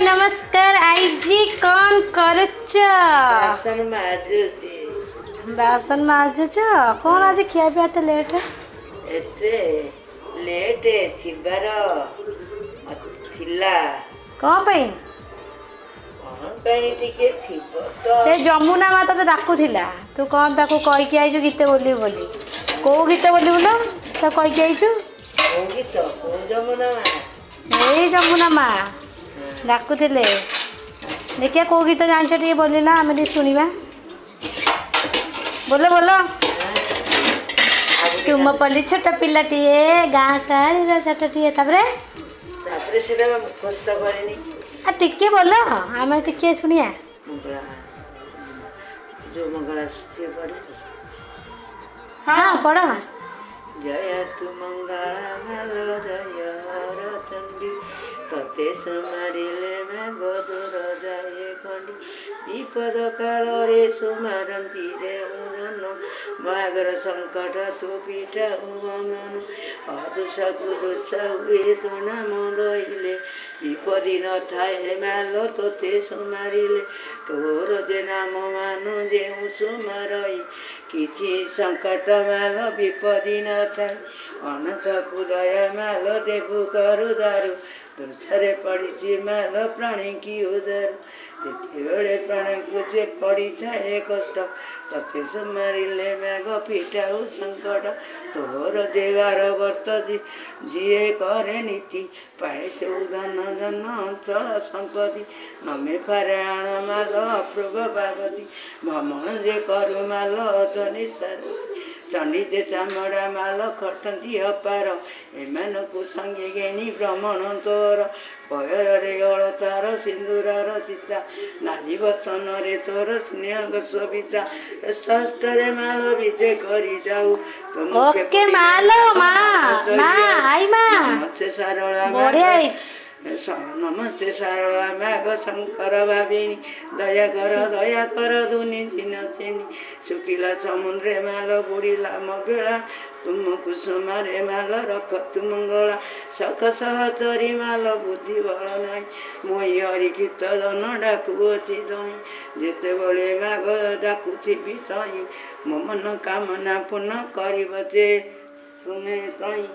नमस्कार आईजी कौन करुच बासन माजुच कौन आज खिया पिया तो लेट एसे लेट थिबार थिला कौन पई कौन पई टिके थिबो तो से जमुना माता तो डाकुथिला तू कौन ताको कहि के आइजु गीत बोली बोली को गीत बोली बोलो तो कहि के आइजु होगी तो को जमुना ए जमुना माँ डाकुथिले देखिए को गीत जानछ टिके बोली ना हम सुनिबा बोलो बोलो तुम पली छोट पिलाटीए गाँ साड़ी छाटटीए तापरे सेटा मुखस्त करेनी आ टिके बोलो आम टिके शुणिया मंगला जो मंगला सूची पड़े हाँ पढ़ जय तु मंगला मालो जय रतंडी तते समारिले में गदुर जाए खंडी विपद काल रे सुमारंती रे उजन मागर संकट तु पीठा उगन अदुषा कुदुषा हुए तो नाम लइले विपदी न थाए मालो तते समारिले तोर जे नाम मानु जेउ सुमारई किछि संकट माल विपदी न थाए अनंत कुदय माल देबु करु दारु दुर्छरे पड़ी माल प्राणी की उदर जिते प्राण को जे पड़ी जाए कष्ट तते सुमारिले मेघ पिटाऊ संकट तोर जेवार वर्त जीए करे नीति पाए से धन धन चल संपत्ति नमे पारायण माल अप्रूव पार्वती भ्रमण जे करु माल धनी सारथी चंडी जे चामड़ा माल खटती अपार एमानकु संगे घेनी भ्रमण तोर पयरे अलतार सिंदूरर चिता नाली बसन रे तोर स्नेह सविता षष्ठ रे माल विजय करी जाऊ ओके मालो माँ आई माँ से सारला बढ़िया हिच नमस्ते सारला माघ शंकर भाविनी दया कर दुनि दिन सेनी सुखिला समुद्रे माल बुड़ीला बेला तुम कुसुमारे माल रख तु मंगला सख सहचरी माल बुद्धि बल नाई मोई हरि गीत जन डाकुअछि तई जेते बळे माघ डाकुथिबि तई मो मन कामना पूर्ण करिब जे सुने तई।